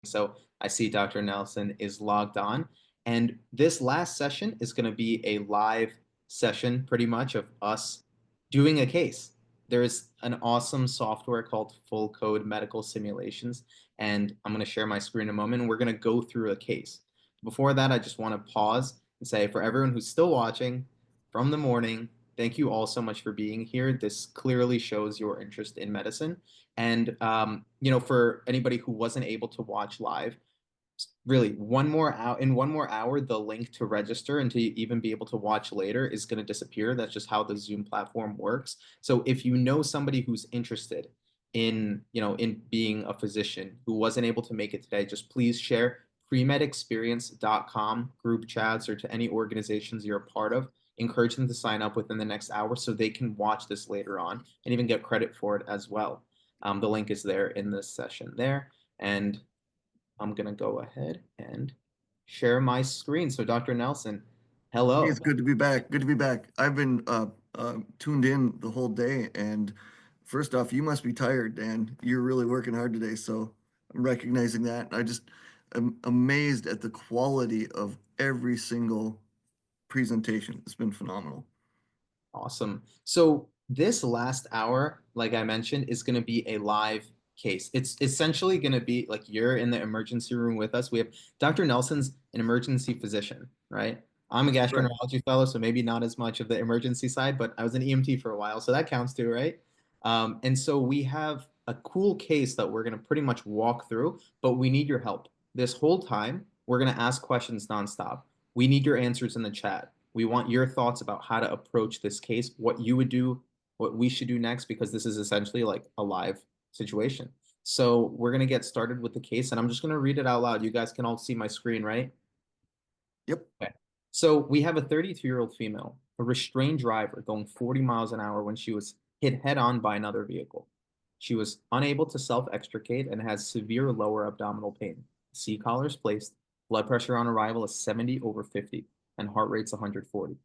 So I see Dr. Nelson is logged on. And this last session is going to be a live session, pretty much, of us doing a case. There's an awesome software called Full Code Medical Simulations, and I'm going to share my screen in a moment, and we're going to go through a case. Before that, I just want to pause and say, for everyone who's still watching from the morning, thank you all so much for being here. This clearly shows your interest in medicine. And for anybody who wasn't able to watch live, really one more hour, the link to register and to even be able to watch later is going to disappear. That's just how the Zoom platform works. So if you know somebody who's interested in being a physician who wasn't able to make it today, just please share premedexperience.com group chats or to any organizations you're a part of. Encourage them to sign up within the next hour so they can watch this later on and even get credit for it as well. The link is there in this session there. And I'm going to go ahead and share my screen. So Dr. Nelson, Hey, hello. it's good to be back. Good to be back. I've been tuned in the whole day, and first off, you must be tired, Dan. You're really working hard today, so I'm recognizing that. I just am amazed at the quality of every single presentation. It's been phenomenal. Awesome. So this last hour, like I mentioned, is going to be a live case. It's essentially going to be like you're in the emergency room with us. We have Dr. Nelson's an emergency physician, right? I'm a Right. gastroenterology fellow, so maybe not as much of the emergency side, but I was an EMT for a while, so that counts too, right? And so we have a cool case that we're going to pretty much walk through, but we need your help. This whole time, we're going to ask questions nonstop. We need your answers in the chat. We want your thoughts about how to approach this case, what you would do, what we should do next, because this is essentially like a live situation. So we're going to get started with the case, and I'm just going to read it out loud. You guys can all see my screen, right? Yep. Okay. So we have a 32-year-old female, a restrained driver going 40 miles an hour when she was hit head on by another vehicle. She was unable to self-extricate and has severe lower abdominal pain. C collar is placed. Blood pressure on arrival is 70 over 50, and heart rate's 140.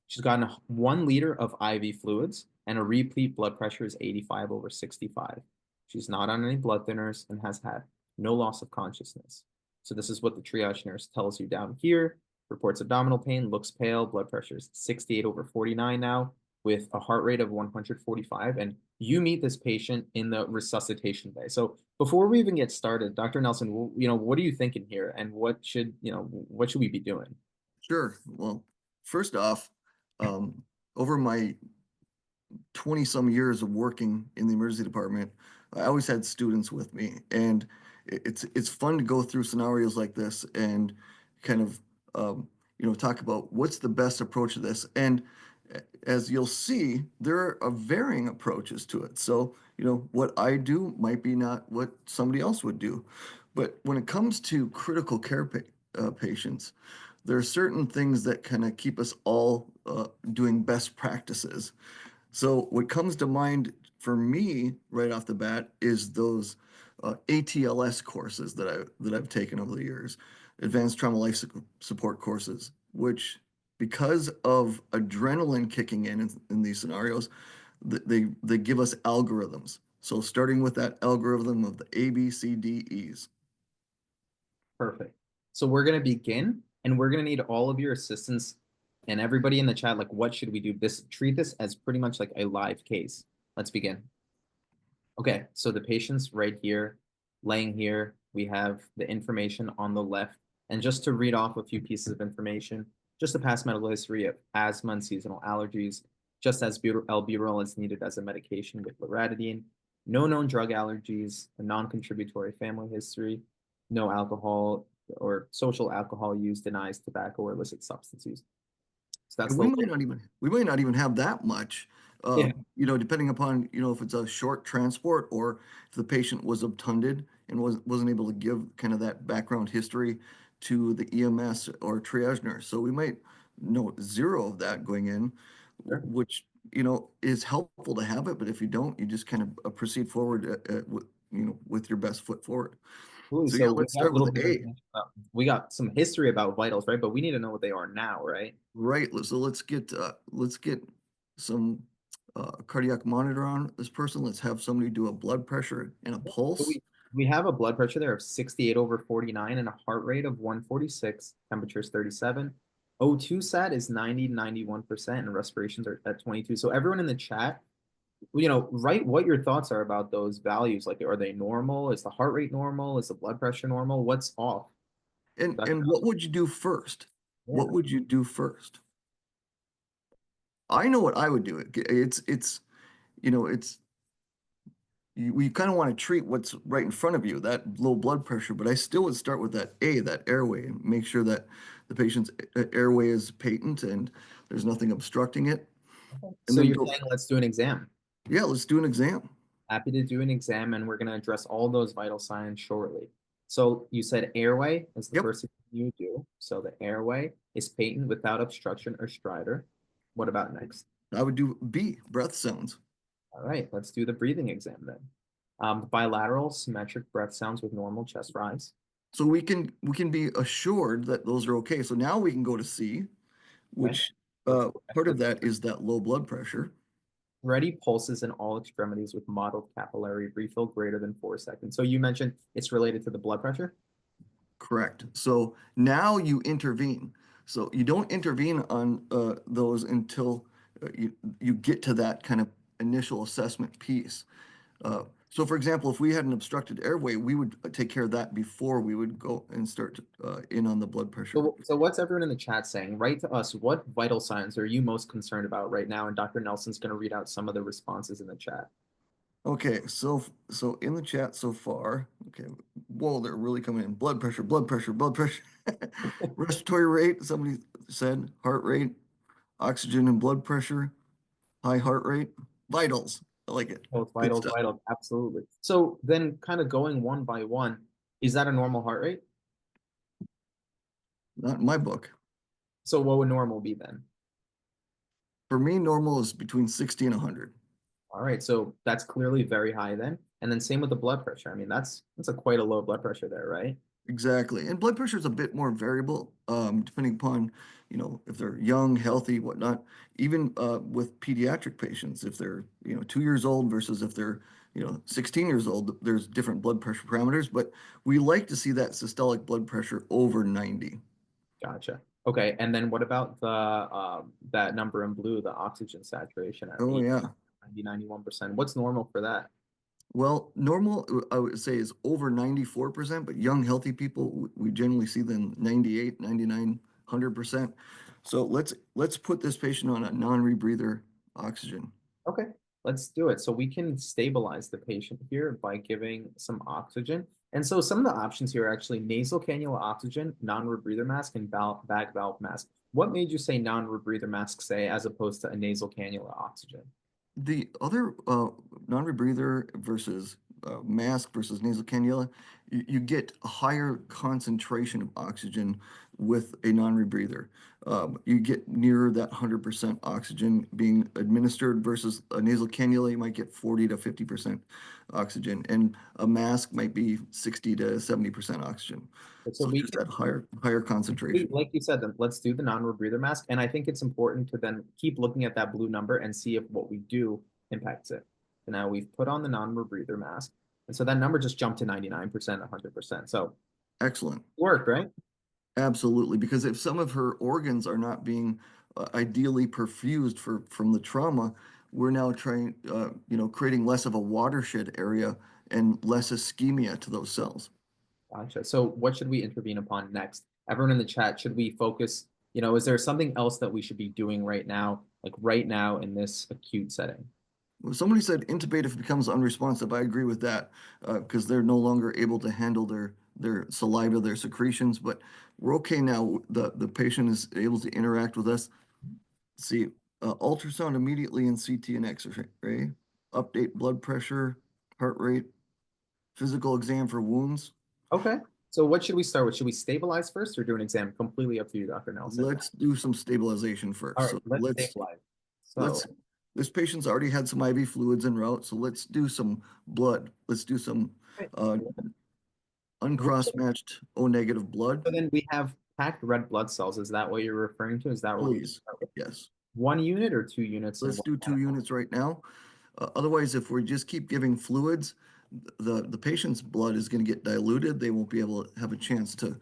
She's gotten 1 liter of IV fluids, and a repeat blood pressure is 85 over 65. She's not on any blood thinners and has had no loss of consciousness. So this is what the triage nurse tells you down here. Reports abdominal pain, looks pale, blood pressure is 68 over 49 now, with a heart rate of 145. And you meet this patient in the resuscitation bay. So before we even get started, Dr. Nelson, what are you thinking here, and what should we be doing? Sure. Well, first off, um, over my 20 some years of working in the emergency department, I always had students with me, and it's fun to go through scenarios like this and kind of talk about what's the best approach to this. And as you'll see, there are varying approaches to it. So, what I do might be not what somebody else would do. But when it comes to critical care patients, there are certain things that kind of keep us all doing best practices. So what comes to mind for me right off the bat is those ATLS courses that I've taken over the years, advanced trauma life support courses, which because of adrenaline kicking in these scenarios, they give us algorithms. So starting with that algorithm of the A, B, C, D, E's. Perfect. So we're going to begin, and we're going to need all of your assistance and everybody in the chat. Like, what should we do? Treat this as pretty much like a live case. Let's begin. Okay, so the patient's right here, laying here. We have the information on the left. And just to read off a few pieces of information, just a past medical history of asthma and seasonal allergies, just as albuterol is needed as a medication with loratadine, no known drug allergies, a non-contributory family history, no alcohol or social alcohol use, denies tobacco or illicit substance use. So that's And the we might not even have that much, yeah. depending upon, if it's a short transport or if the patient was obtunded and wasn't able to give kind of that background history to the EMS or triage nurse. So we might know zero of that going in, Sure. which, is helpful to have it. But if you don't, you just kind of proceed forward, with your best foot forward. Ooh, So yeah, so we let's got a start little with bit of A. we got some history about vitals, right? But we need to know what they are now, right? Right. So let's get some cardiac monitor on this person. Let's have somebody do a blood pressure and a So pulse. We have a blood pressure there of 68 over 49 and a heart rate of 146, temperature is 37. O2 sat is 90 to 91%, and respirations are at 22. So everyone in the chat, write what your thoughts are about those values. Like, are they normal? Is the heart rate normal? Is the blood pressure normal? What's off? And what would you do first? Yeah. What would you do first? I know what I would do. It's you know, it's we kind of want to treat what's right in front of you, that low blood pressure, but I still would start with that airway, and make sure that the patient's airway is patent and there's nothing obstructing it. And So then you're go, saying let's do an exam. yeah, let's do an exam. Happy to do an exam, and we're going to address all those vital signs shortly. So you said airway is the Yep, first thing you do. So the airway is patent without obstruction or stridor. What about next? I would do B, breath sounds. All right, let's do the breathing exam then. Bilateral symmetric breath sounds with normal chest rise. So we can be assured that those are okay. So now we can go to C, Okay, which let's go back part to of that is that low blood pressure. ready pulses in all extremities with mottled capillary refill greater than 4 seconds. So you mentioned it's related to the blood pressure. Correct. So now you intervene. So you don't intervene on those until you get to that kind of initial assessment piece. So for example, if we had an obstructed airway, we would take care of that before we would go and start in on the blood pressure. So what's everyone in the chat saying? Write to us. What vital signs are you most concerned about right now? And Dr. Nelson's going to read out some of the responses in the chat. Okay, so in the chat so far, okay, whoa, they're really coming in. Blood pressure, blood pressure, blood pressure. Respiratory rate, somebody said, heart rate, oxygen and blood pressure, high heart rate, vitals. I like it. Both Good vitals, stuff. vitals, absolutely. So then kind of going one by one, is that a normal heart rate? Not in my book. So what would normal be then? For me, normal is between 60 and 100. All right, so that's clearly very high then. And then same with the blood pressure. I mean, that's a quite a low blood pressure there, right? Exactly. And blood pressure is a bit more variable, depending upon, if they're young, healthy, whatnot. Even with pediatric patients, if they're, 2 years old versus if they're, 16 years old, there's different blood pressure parameters. But we like to see that systolic blood pressure over 90. Gotcha. Okay, and then what about the that number in blue, the oxygen saturation at Oh, 80, yeah. 90, 91%? What's normal for that? Well, normal, I would say, is over 94%, but young, healthy people, we generally see them 98, 99, 100%. So let's put this patient on a non-rebreather oxygen. Okay, let's do it. So we can stabilize the patient here by giving some oxygen. And so some of the options here are actually nasal cannula oxygen, non-rebreather mask, and bag valve mask. What made you say non-rebreather mask, say, as opposed to a nasal cannula oxygen? The other non-rebreather versus mask versus nasal cannula, you get a higher concentration of oxygen with a non-rebreather. You get nearer that 100% oxygen being administered versus a nasal cannula, you might get 40 to 50% oxygen, and a mask might be 60 to 70% oxygen. So So we just can that higher concentration. like you said, then let's do the non-rebreather mask. And I think it's important to then keep looking at that blue number and see if what we do impacts it. So now we've put on the non-rebreather mask. And so that number just jumped to 99%, 100%. So Excellent. it worked, right? Absolutely, because if some of her organs are not being ideally perfused from the trauma, we're now trying, creating less of a watershed area and less ischemia to those cells. Gotcha. So what should we intervene upon next? Everyone in the chat, should we focus, is there something else that we should be doing right now, like right now in this acute setting? Well, somebody said intubate if it becomes unresponsive. I agree with that because they're no longer able to handle their saliva, their secretions. But we're okay now. The patient is able to interact with us. See, ultrasound immediately in CT and X-ray. Update blood pressure, heart rate, physical exam for wounds. Okay. So what should we start with? Should we stabilize first or do an exam? Completely up to you, Dr. Nelson. Let's do some stabilization All first. right, So let's stabilize. So let's this patient's already had some IV fluids en route, so let's do some blood. Let's do some okay. uh, uncross-matched O negative blood, So then we have packed red blood cells. Is that what you're referring to? Is that what we please. start with? Yes. 1 unit or 2 units? And Let's what do 2 units right now. Otherwise, if we just keep giving fluids, the patient's blood is going to get diluted. They won't be able to have a chance to,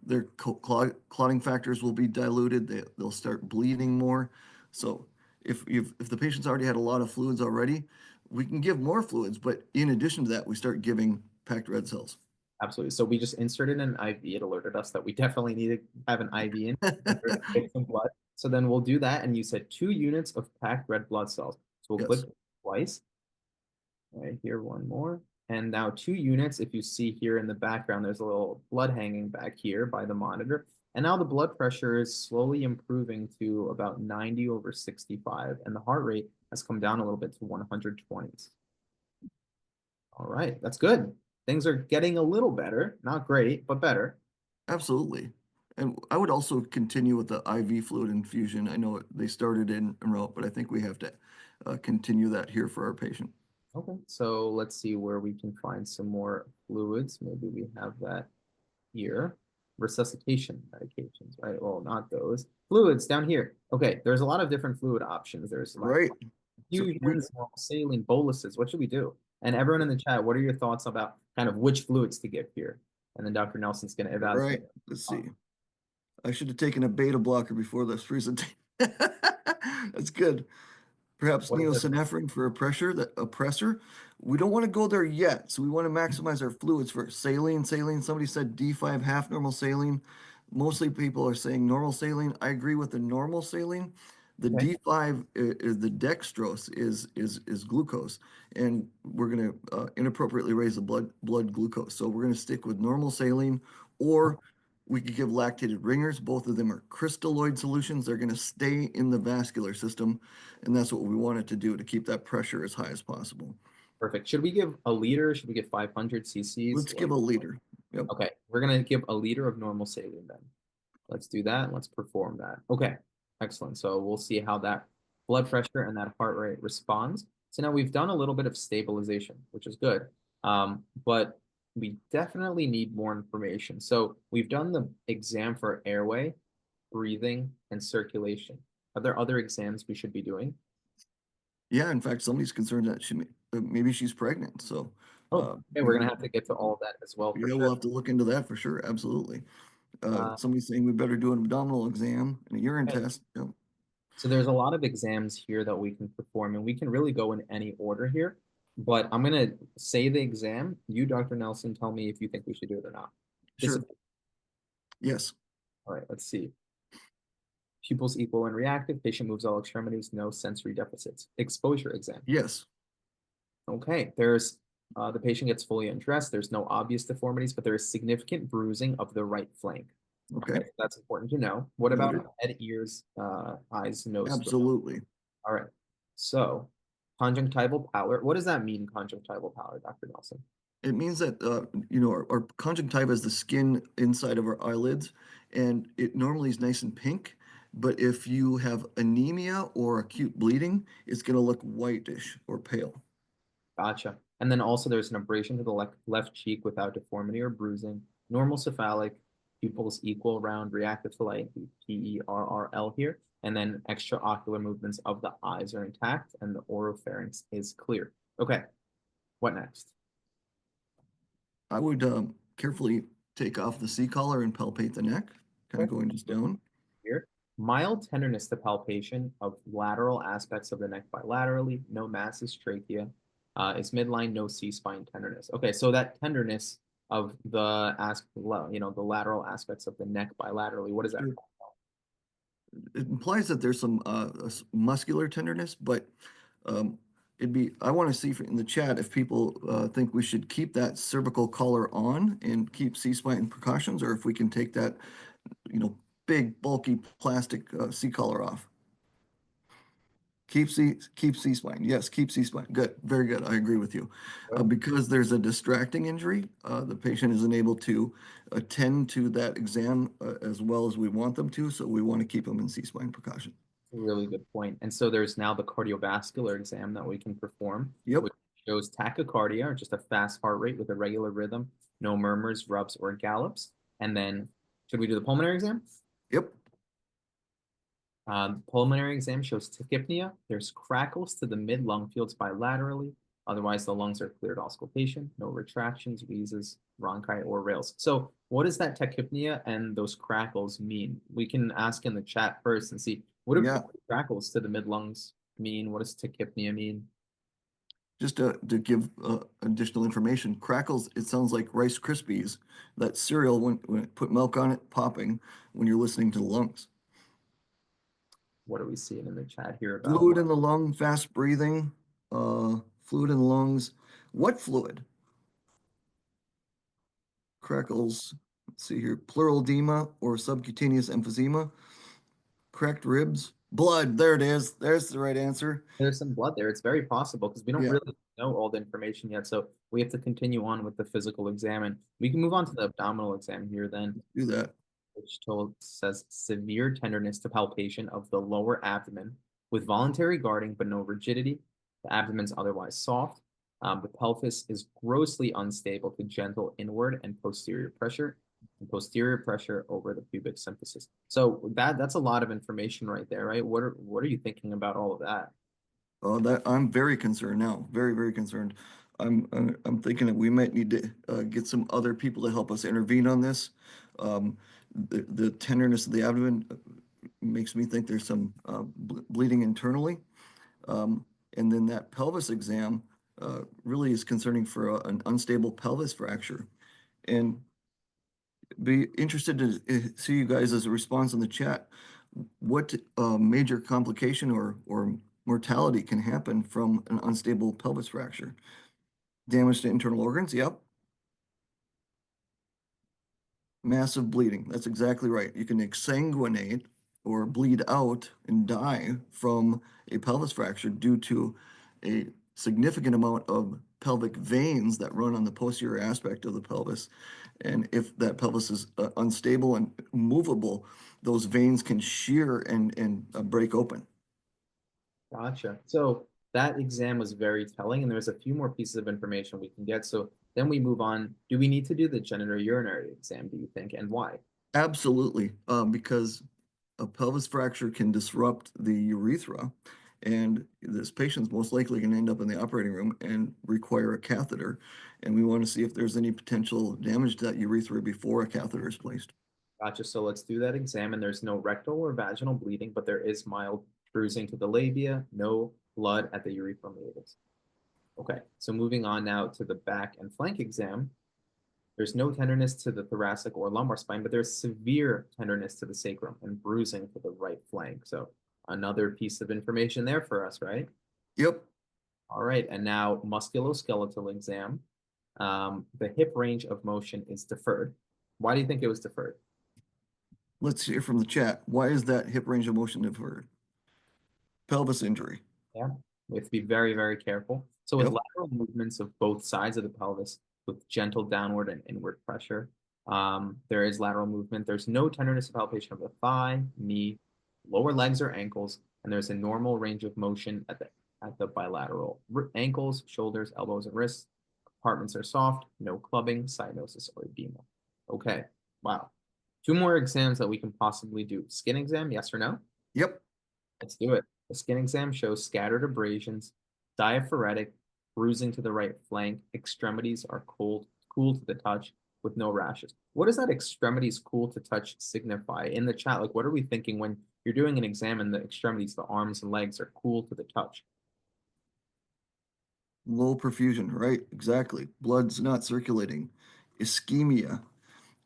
their clotting factors will be diluted. They'll start bleeding more. So if the patient's already had a lot of fluids already, we can give more fluids, but in addition to that, we start giving packed red cells. Absolutely. So we just inserted an IV. It alerted us that we definitely need to have an IV in order to get some blood. So then we'll do that. And you said 2 units of packed red blood cells. So we'll click Yes, twice. Right here, one more. And now 2 units. If you see here in the background, there's a little blood hanging back here by the monitor. And now the blood pressure is slowly improving to about 90 over 65. And the heart rate has come down a little bit to 120s. All right, that's good. Things are getting a little better. Not great, but better. absolutely. And I would also continue with the IV fluid infusion. I know they started in route, but I think we have to continue that here for our patient. Okay, so let's see where we can find some more fluids. Maybe we have that here. Resuscitation medications, right? Well, not those. Fluids down here. Okay, there's a lot of different fluid options. There's like Right. So we, infusions, normal saline, boluses. What should we do? And everyone in the chat, what are your thoughts about kind of which fluids to give here? And then Dr. Nelson's going to evaluate. right. Let's see. I should have taken a beta blocker before this presentation. That's good. Perhaps What is it? neosynephrine for a pressor. We don't want to go there yet, so we want to maximize our fluids for saline. Somebody said D5 half normal saline. Mostly people are saying normal saline. I agree with the normal saline. The Okay, D5 is the dextrose is glucose, and we're going to inappropriately raise the blood glucose. So we're going to stick with normal saline, or we could give lactated ringers. Both of them are crystalloid solutions. They're going to stay in the vascular system, and that's what we want it to do to keep that pressure as high as possible. perfect. Should we give a liter? Should we give 500 cc's? Let's give a liter. Yep. Okay, we're gonna give a liter of normal saline then. Let's do that. Let's perform that. Okay, excellent. So we'll see how that blood pressure and that heart rate responds. So now we've done a little bit of stabilization, which is good. But we definitely need more information. So we've done the exam for airway, breathing, and circulation. Are there other exams we should be doing? Yeah, in fact, somebody's concerned that maybe she's pregnant. So, Oh, okay, we're gonna have to get to all of that as well for yeah, we'll sure. have to look into that for sure. Absolutely. Uh, Somebody's saying we better do an abdominal exam and a urine okay. test. Yep. So there's a lot of exams here that we can perform, and we can really go in any order here. But I'm gonna say the exam. You, Dr. Nelson, tell me if you think we should do it or not. This is Sure. Yes. all right. Let's see. Pupils equal and reactive. Patient moves all extremities. No sensory deficits. Exposure exam. Yes. Okay. There's the patient gets fully undressed. There's no obvious deformities, but there is significant bruising of the right flank. Okay. Okay, so that's important to know. What about Noted. head, ears, eyes, nose, throat? Absolutely. All right. So conjunctival pallor. What does that mean, conjunctival pallor, Dr. Nelson? It means that our conjunctiva is the skin inside of our eyelids, and it normally is nice and pink. But if you have anemia or acute bleeding, it's going to look whitish or pale. Gotcha. And then also there's an abrasion to the left cheek without deformity or bruising. Normal cephalic, pupils equal, round, reactive to light, PERRL here. And then extraocular movements of the eyes are intact and the oropharynx is clear. Okay, what next? I would carefully take off the C-collar and palpate the neck, kind of Okay. going just down. Here. Mild tenderness to palpation of lateral aspects of the neck bilaterally, no masses, trachea. Is midline, no C-spine tenderness. Okay, so that tenderness of the the lateral aspects of the neck bilaterally, what is that Sure. called? It implies that there's some muscular tenderness, but um, I want to see in the chat if people think we should keep that cervical collar on and keep C-spine precautions, or if we can take that, you know, big bulky plastic C-collar off. Keep C-spine. Yes, keep C-spine. Good, very good. I agree with you. Because there's a distracting injury, the patient isn't able to attend to that exam as well as we want them to, so we want to keep them in C-spine precaution. Really good point. And so there's now the cardiovascular exam that we can perform, Yep, which shows tachycardia, or just a fast heart rate with a regular rhythm, no murmurs, rubs, or gallops. And then should we do the pulmonary exam? yep, Pulmonary exam shows tachypnea. There's crackles to the mid-lung fields bilaterally. Otherwise, the lungs are cleared auscultation, no retractions, wheezes, bronchi, or rales. So what does that tachypnea and those crackles mean? We can ask in the chat first and see what do Yeah, crackles to the mid lungs mean? What does tachypnea mean? just to give additional information, crackles, it sounds like Rice Krispies, that cereal when it put milk on it, popping when you're listening to the lungs. What are we seeing in the chat here about Fluid in the lung, fast breathing, fluid in the lungs. What fluid? Crackles, let's see here, pleural edema or subcutaneous emphysema, cracked ribs, blood. There it is. There's the right answer. there's some blood there? It's very possible because we don't Yeah, really know all the information yet. So we have to continue on with the physical exam. And we can move on to the abdominal exam here then, do that. which says severe tenderness to palpation of the lower abdomen with voluntary guarding but no rigidity. The abdomen's otherwise soft. The pelvis is grossly unstable to gentle inward and posterior pressure over the pubic symphysis. So that's a lot of information right there, right? What are you thinking about all of that? That I'm very concerned now. Very, very concerned. I'm thinking that we might need to get some other people to help us intervene on this. The tenderness of the abdomen makes me think there's some bleeding internally. And then that pelvis exam really is concerning for an unstable pelvis fracture. And be interested to see you guys as a response in the chat. What major complication or mortality can happen from an unstable pelvis fracture? Damage to internal organs? Yep. Massive bleeding. That's exactly right. You can exsanguinate or bleed out and die from a pelvis fracture due to a significant amount of pelvic veins that run on the posterior aspect of the pelvis. And if that pelvis is unstable and movable, those veins can shear and break open. Gotcha. So that exam was very telling, and there's a few more pieces of information we can get. So then we move on. Do we need to do the genitourinary exam, do you think, and why? Absolutely, because a pelvis fracture can disrupt the urethra, and this patient's most likely going to end up in the operating room and require a catheter. And we want to see if there's any potential damage to that urethra before a catheter is placed. Gotcha. So let's do that exam, and there's no rectal or vaginal bleeding, but there is mild bruising to the labia, no blood at the urethral meatus. Okay, so moving on now to the back and flank exam. There's no tenderness to the thoracic or lumbar spine, but there's severe tenderness to the sacrum and bruising to the right flank. So another piece of information there for us, right? Yep, All right, and now musculoskeletal exam. The hip range of motion is deferred. Why do you think it was deferred? let's hear from the chat. Why is that hip range of motion deferred? Pelvis injury. Yeah, we have to be very, very careful. So with Yep, lateral movements of both sides of the pelvis with gentle downward and inward pressure, there is lateral movement. There's no tenderness of palpation of the thigh, knee, lower legs or ankles, and there's a normal range of motion at the bilateral ankles, shoulders, elbows, and wrists. Compartments are soft, no clubbing, cyanosis, or edema. Okay, wow. Two more exams that we can possibly do. Skin exam, yes or no? yep. Let's do it. The skin exam shows scattered abrasions, diaphoretic, bruising to the right flank. Extremities are cool to the touch with no rashes. What does that extremities cool to touch signify in the chat? Like, what are we thinking when you're doing an exam and the extremities, the arms and legs are cool to the touch? Low perfusion, right? Exactly. Blood's not circulating. Ischemia.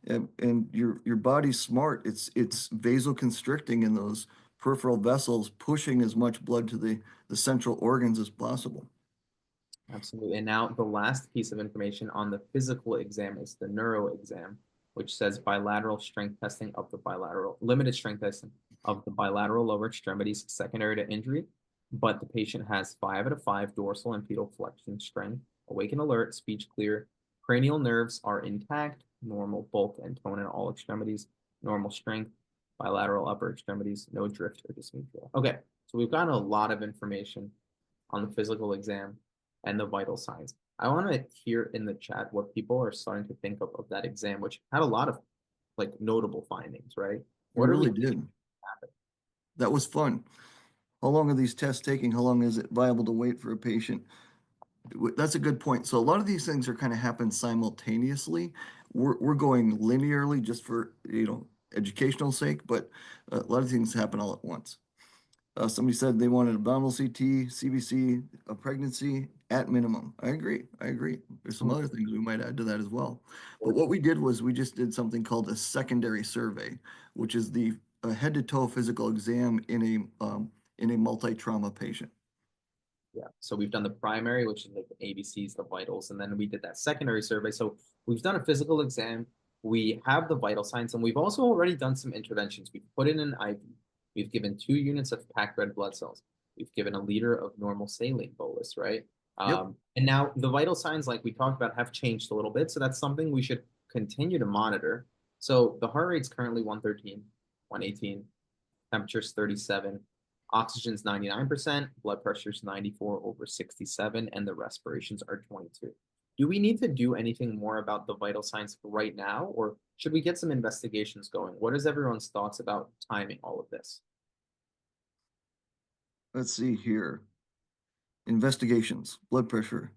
And your body's smart. It's vasoconstricting in those peripheral vessels, pushing as much blood to the central organs as possible. Absolutely. And now the last piece of information on the physical exam is the neuro exam, which says bilateral strength testing of the limited strength testing of the bilateral lower extremities secondary to injury, but the patient has 5 out of 5 dorsal and pedal flexion strength, awake and alert, speech clear, cranial nerves are intact, normal bulk and tone in all extremities, normal strength, bilateral upper extremities, no drift or dysmetria. Okay, so we've gotten a lot of information on the physical exam and the vital signs. I want to hear in the chat what people are starting to think of that exam, which had a lot of like notable findings, right? It What are we really did. That was fun. How long are these tests taking? How long is it viable to wait for a patient? That's a good point. So a lot of these things are kind of happen simultaneously. We're going linearly just for, educational sake, but a lot of things happen all at once. Somebody said they wanted abdominal CT, CBC, a pregnancy at minimum. I agree. I agree. There's some other things we might add to that as well. But what we did was we just did something called a secondary survey, which is the head to toe physical exam in a multi-trauma patient. Yeah. So we've done the primary, which is like the ABCs, the vitals, and then we did that secondary survey. So we've done a physical exam, we have the vital signs, and we've also already done some interventions. We've put in an IV, we've given 2 units of packed red blood cells, we've given a liter of normal saline bolus, right? Yep. And now the vital signs, like we talked about, have changed a little bit. So that's something we should continue to monitor. So the heart rate's currently 113, 118, temperature's 37, oxygen's 99%, blood pressure's 94/67, and the respirations are 22. Do we need to do anything more about the vital signs right now, or should we get some investigations going? What is everyone's thoughts about timing all of this? Let's see here. Investigations, blood pressure.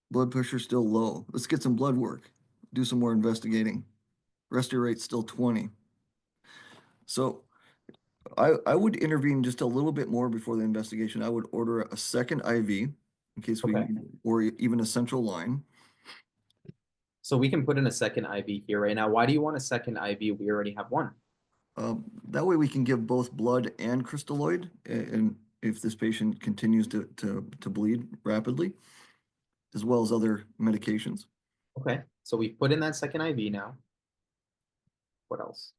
Blood pressure still low. Let's get some blood work. Do some more investigating. Respiratory rate's still 20. So I would intervene just a little bit more before the investigation. I would order a second IV in case Okay. or even a central line. So we can put in a second IV here right now. Why do you want a second IV? We already have one. That way we can give both blood and crystalloid, and if this patient continues to bleed rapidly, as well as other medications. Okay. So we've put in that second IV now. What else?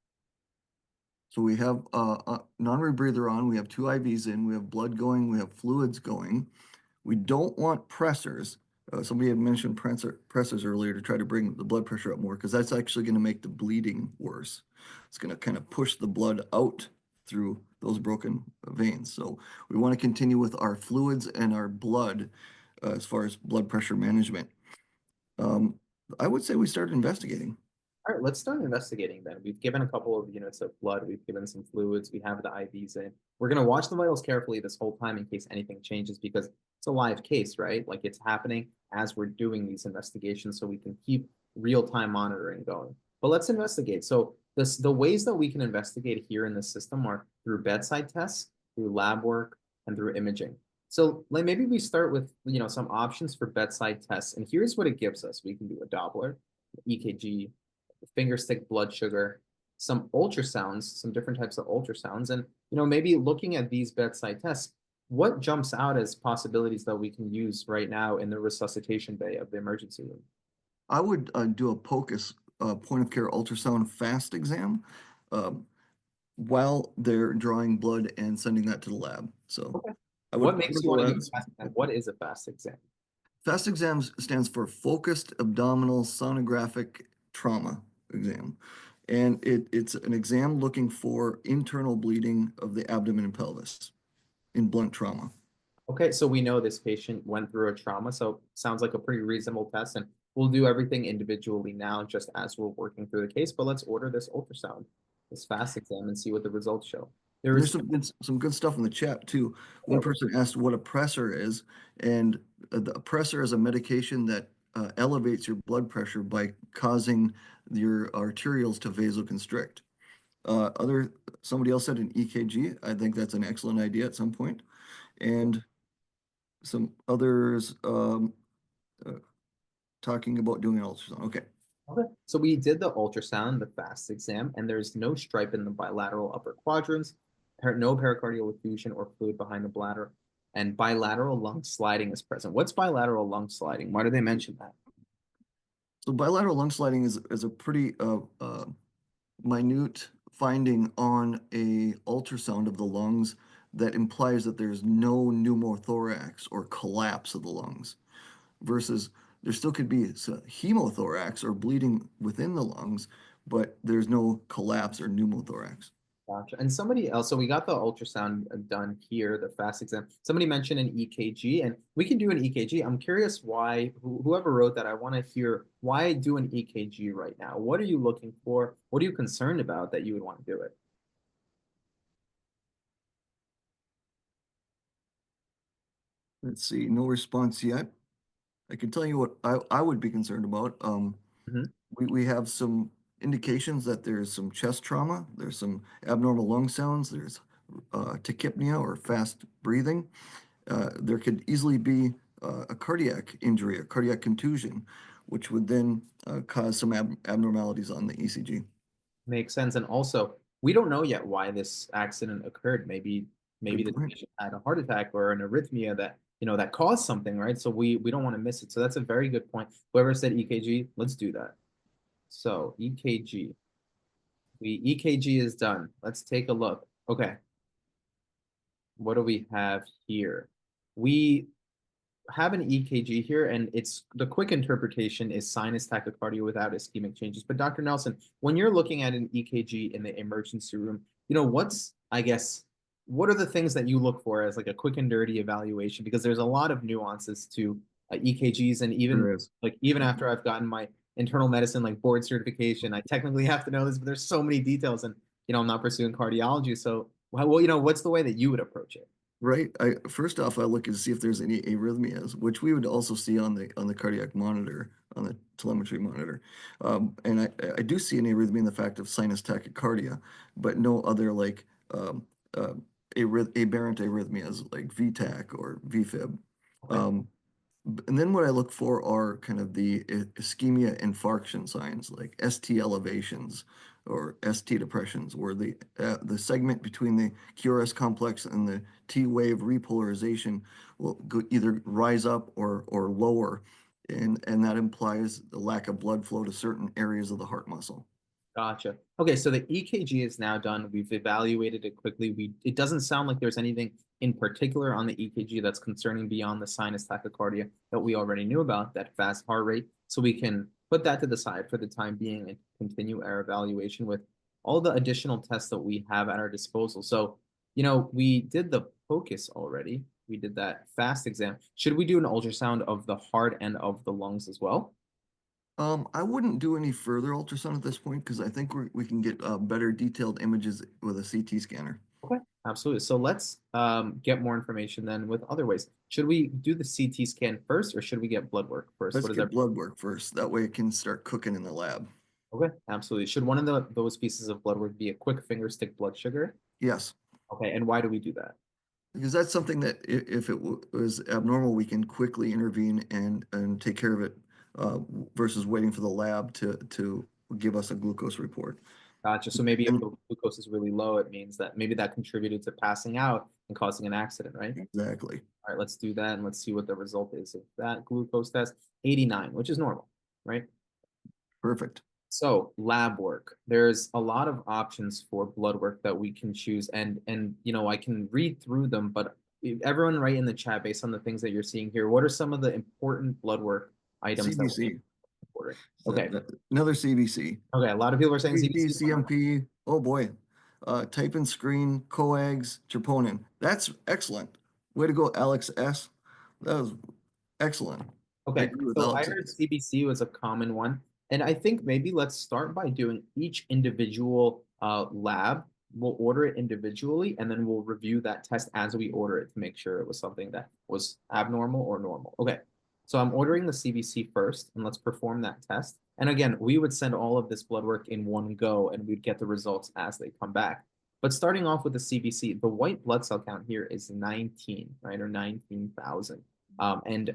So we have a non-rebreather on, we have 2 IVs in, we have blood going, we have fluids going. We don't want pressors. Somebody had mentioned pressors earlier to try to bring the blood pressure up more because that's actually going to make the bleeding worse. It's going to kind of push the blood out through those broken veins. So we want to continue with our fluids and our blood as far as blood pressure management. Um, I would say we start investigating. All right, let's start investigating then. We've given a couple of units of blood, we've given some fluids, we have the IVs in. We're going to watch the vitals carefully this whole time in case anything changes because it's a live case, right? Like it's happening as we're doing these investigations so we can keep real-time monitoring going. But let's investigate. So the ways that we can investigate here in the system are through bedside tests, through lab work, and through imaging. So like maybe we start with some options for bedside tests. And here's what it gives us. We can do a Doppler, EKG, finger stick blood sugar, some ultrasounds, some different types of ultrasounds, and maybe looking at these bedside tests, what jumps out as possibilities that we can use right now in the resuscitation bay of the emergency room? I would do a POCUS, point of care ultrasound fast exam, um, while they're drawing blood and sending that to the lab. So Okay. I would What order makes the you want to do labs. a fast exam? What is a fast exam? Fast exams stands for focused abdominal sonographic trauma exam. And it's an exam looking for internal bleeding of the abdomen and pelvis in blunt trauma. Okay, so we know this patient went through a trauma, so sounds like a pretty reasonable test, and we'll do everything individually now, just as we're working through the case. But let's order this ultrasound, this fast exam, and see what the results show. And there's There's some good stuff in the chat too. One person asked what a pressor is, and the pressor is a medication that elevates your blood pressure by causing your arterioles to vasoconstrict. Somebody else said an EKG. I think that's an excellent idea at some point. And some others uh, talking about doing an ultrasound. Okay. Okay. So we did the ultrasound, the FAST exam, and there's no stripe in the bilateral upper quadrants, no pericardial effusion or fluid behind the bladder, and bilateral lung sliding is present. What's bilateral lung sliding? Why do they mention that? So bilateral lung sliding is a pretty minute finding on a ultrasound of the lungs that implies that there's no pneumothorax or collapse of the lungs versus there still could be hemothorax or bleeding within the lungs, but there's no collapse or pneumothorax. Gotcha. And somebody else, so we got the ultrasound done here, the FAST exam. Somebody mentioned an EKG, and we can do an EKG. I'm curious why, whoever wrote that, I want to hear why do an EKG right now? What are you looking for? What are you concerned about that you would want to do it? Let's see, no response yet. I can tell you what I would be concerned about. Mhm. We have some indications that there's some chest trauma, there's some abnormal lung sounds, there's tachypnea or fast breathing. There could easily be a cardiac injury, a cardiac contusion, which would then cause some abnormalities on the ECG. Makes sense. And also, we don't know yet why this accident occurred. Maybe Good the point. patient had a heart attack or an arrhythmia that that caused something, right? So we don't want to miss it. So that's a very good point. Whoever said EKG, let's do that. So EKG. EKG is done. Let's take a look. Okay, what do we have here? We have an EKG here, and it's the quick interpretation is sinus tachycardia without ischemic changes. But Dr. Nelson, when you're looking at an EKG in the emergency room, I guess, what are the things that you look for as like a quick and dirty evaluation? Because there's a lot of nuances to EKGs, and There is. even after I've gotten my internal medicine like board certification, I technically have to know this, but there's so many details, and I'm not pursuing cardiology, so well, what's the way that you would approach it? Right. First off, I look to see if there's any arrhythmias, which we would also see on the cardiac monitor, on the telemetry monitor. And I do see an arrhythmia in the fact of sinus tachycardia, but no other like aberrant arrhythmias like VTach or VFib. Okay. Um, and then what I look for are kind of the ischemia infarction signs like ST elevations or ST depressions, where the segment between the QRS complex and the T wave repolarization will either rise up or lower, and that implies the lack of blood flow to certain areas of the heart muscle. Gotcha. Okay, so the EKG is now done. We've evaluated it quickly. It doesn't sound like there's anything in particular on the EKG that's concerning beyond the sinus tachycardia that we already knew about, that fast heart rate. So we can put that to the side for the time being and continue our evaluation with all the additional tests that we have at our disposal. So, we did the POCUS already. We did that fast exam. Should we do an ultrasound of the heart and of the lungs as well? I wouldn't do any further ultrasound at this point because I think we can get better detailed images with a CT scanner. Okay, absolutely. So let's get more information then with other ways. Should we do the CT scan first, or should we get blood work first? Let's What is get that? blood work first. That way it can start cooking in the lab. Okay, absolutely. Should one of those pieces of blood work be a quick finger stick blood sugar? Yes, Okay, and why do we do that? because that's something that if it was abnormal, we can quickly intervene and take care of it versus waiting for the lab to give us a glucose report. Gotcha. So maybe if And the glucose is really low, it means that maybe that contributed to passing out and causing an accident, right? exactly. All right, let's do that and let's see what the result is of that glucose test. 89, which is normal, right? Perfect. So lab work, there's a lot of options for blood work that we can choose, and I can read through them, but everyone write in the chat based on the things that you're seeing here. What are some of the important blood work items that we're CBC. ordering? Okay, Another CBC. okay. A lot of people are saying CBC, CBC. CMP. Oh boy. Type and screen, coags, troponin. That's excellent. Way to go, Alex S. That was excellent. I Okay, agree with so I Alex heard S. CBC was a common one, and I think maybe let's start by doing each individual lab. We'll order it individually, and then we'll review that test as we order it to make sure it was something that was abnormal or normal. Okay, so I'm ordering the CBC first, and let's perform that test. And again, we would send all of this blood work in one go, and we'd get the results as they come back. But starting off with the CBC, the white blood cell count here is 19, right, or 19,000. And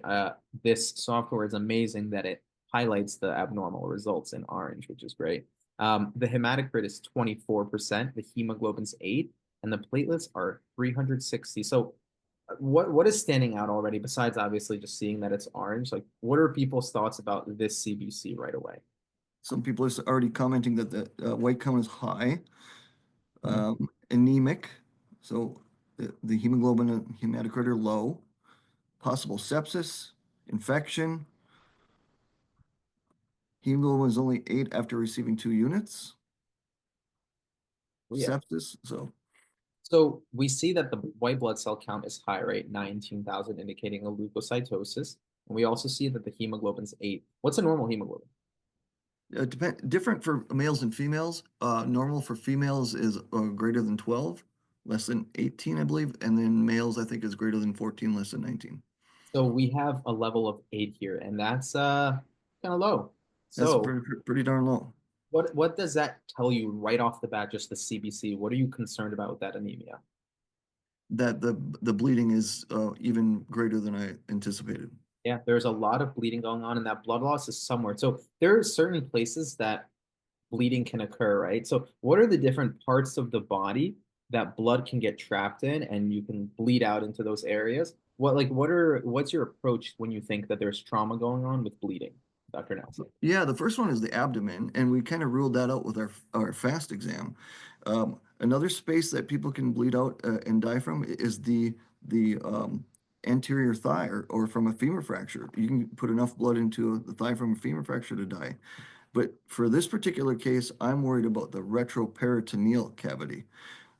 this software is amazing that it highlights the abnormal results in orange, which is great. The hematocrit is 24%, the hemoglobin's 8, and the platelets are 360. So what is standing out already besides obviously just seeing that it's orange? Like, what are people's thoughts about this CBC right away? Some people are already commenting that the white count is high, Mhm. anemic. So the hemoglobin and hematocrit are low. Possible sepsis, infection. Hemoglobin is only 8 after receiving 2 units. Oh, yeah. Sepsis. So So we see that the white blood cell count is high, right? 19,000, indicating a leukocytosis. And we also see that the hemoglobin's 8. What's a normal hemoglobin? different for males and females. Normal for females is greater than 12, less than 18, I believe. And then males, I think, is greater than 14, less than 19. So we have a level of 8 here, and that's kind of low. That's So pretty darn low. what does that tell you right off the bat, just the CBC? What are you concerned about with that anemia? That the bleeding is even greater than I anticipated. Yeah, there's a lot of bleeding going on, and that blood loss is somewhere. So there are certain places that bleeding can occur, right? So what are the different parts of the body that blood can get trapped in and you can bleed out into those areas? What's your approach when you think that there's trauma going on with bleeding, Dr. Nelson? Yeah, the first one is the abdomen, and we kind of ruled that out with our FAST exam. Another space that people can bleed out and die from is the anterior thigh or from a femur fracture. You can put enough blood into the thigh from a femur fracture to die. But for this particular case, I'm worried about the retroperitoneal cavity,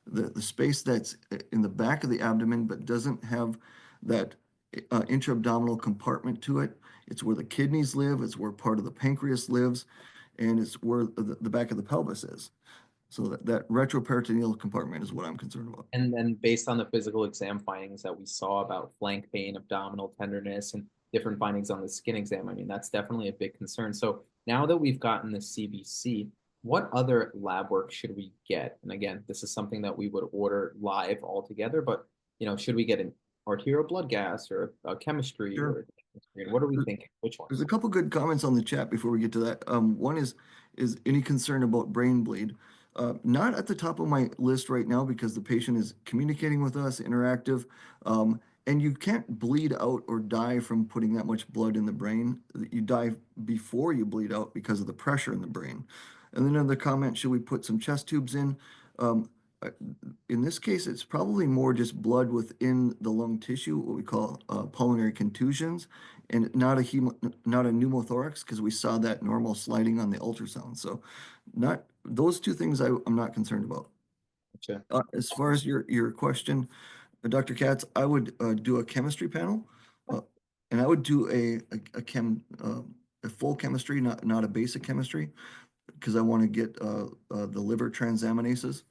the space that's in the back of the abdomen but doesn't have that intra-abdominal compartment to it. It's where the kidneys live, it's where part of the pancreas lives, and it's where the back of the pelvis is. So that retroperitoneal compartment is what I'm concerned about. And then based on the physical exam findings that we saw about flank pain, abdominal tenderness, and different findings on the skin exam, I mean, that's definitely a big concern. So now that we've gotten the CBC, what other lab work should we get? And again, this is something that we would order live altogether, but should we get an arterial blood gas or a chemistry Sure. or what are we thinking? Which one? There's a couple good comments on the chat before we get to that. One is any concern about brain bleed? Not at the top of my list right now because the patient is communicating with us, interactive, and you can't bleed out or die from putting that much blood in the brain. You die before you bleed out because of the pressure in the brain. And then another comment, should we put some chest tubes in? Um, uh, in this case, it's probably more just blood within the lung tissue, what we call pulmonary contusions, and not a pneumothorax because we saw that normal sliding on the ultrasound. So, not those two things I'm not concerned about. Gotcha. As far as your question, Dr. Katz, I would do a chemistry panel, uh, and I would do a full chemistry, not a basic chemistry, because I want to get the liver transaminases.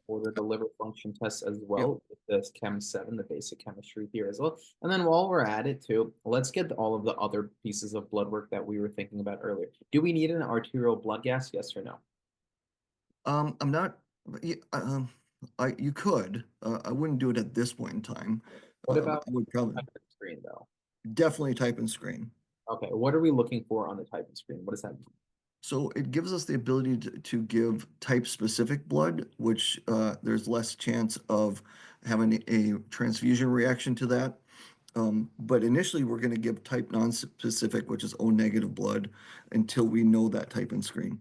Order the liver function tests as Yep. well with this Chem 7, the basic chemistry here as well. And then while we're at it too, let's get all of the other pieces of blood work that we were thinking about earlier. Do we need an arterial blood gas? Yes or no? I'm not. Yeah, you could. I wouldn't do it at this point in time. What about I would probably type and screen though? definitely type and screen. Okay, what are we looking for on the type and screen? What does that mean? So it gives us the ability to give type specific blood, which there's less chance of having a transfusion reaction to that. But initially, we're going to give type non-specific, which is O negative blood, until we know that type and screen.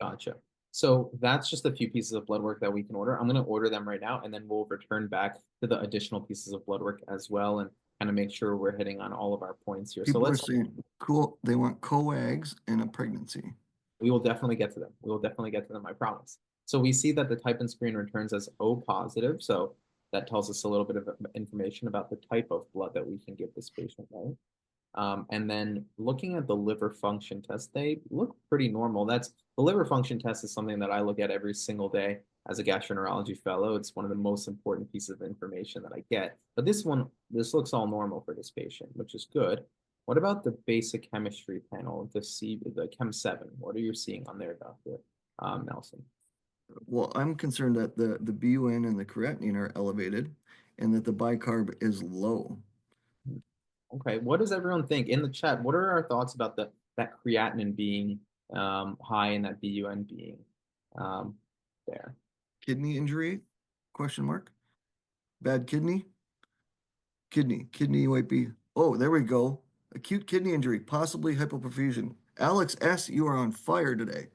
Gotcha. So that's just a few pieces of blood work that we can order. I'm going to order them right now, and then we'll return back to the additional pieces of blood work as well and kind of make sure we're hitting on all of our points here. So People are let's saying, cool, they want coags and a pregnancy. We will definitely get to them. We will definitely get to them, I promise. So we see that the type and screen returns as O positive. So that tells us a little bit of information about the type of blood that we can give this patient, right? And then looking at the liver function test, they look pretty normal. The liver function test is something that I look at every single day as a gastroenterology fellow. It's one of the most important pieces of information that I get. But this looks all normal for this patient, which is good. What about the basic chemistry panel, the Chem 7? What are you seeing on there, Dr. Nelson? Well, I'm concerned that the BUN and the creatinine are elevated and that the bicarb is low. Okay, what does everyone think in the chat? What are our thoughts about that creatinine being high and that BUN being um, there? Kidney injury? Question mark. Bad kidney? Kidney might be. Oh, there we go. Acute kidney injury, possibly hypoperfusion. Alex S., you are on fire today.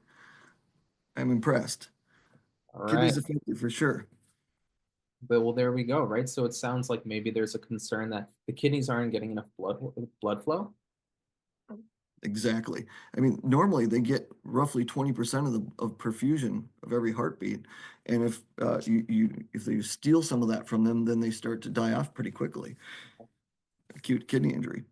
I'm impressed. All right. Kidneys affected for sure. But well, there we go, right? So it sounds like maybe there's a concern that the kidneys aren't getting enough blood flow. Exactly. I mean, normally they get roughly 20% of perfusion of every heartbeat, and if you steal some of that from them, then they start to die off pretty quickly. Acute kidney injury.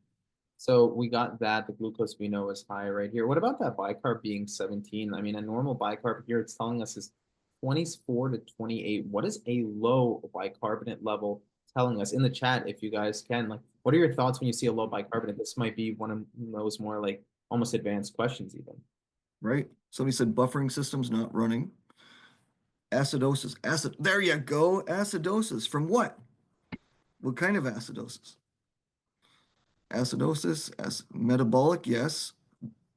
So we got that. The glucose we know is high right here. What about that bicarb being 17? I mean, a normal bicarb here, it's telling us is 24 to 28. What is a low bicarbonate level telling us in the chat, if you guys can, like, what are your thoughts when you see a low bicarbonate? This might be one of those more like almost advanced questions even. Right? Somebody said buffering system's not running. Acidosis. There you go. Acidosis. From what? What kind of acidosis? Acidosis, metabolic, yes.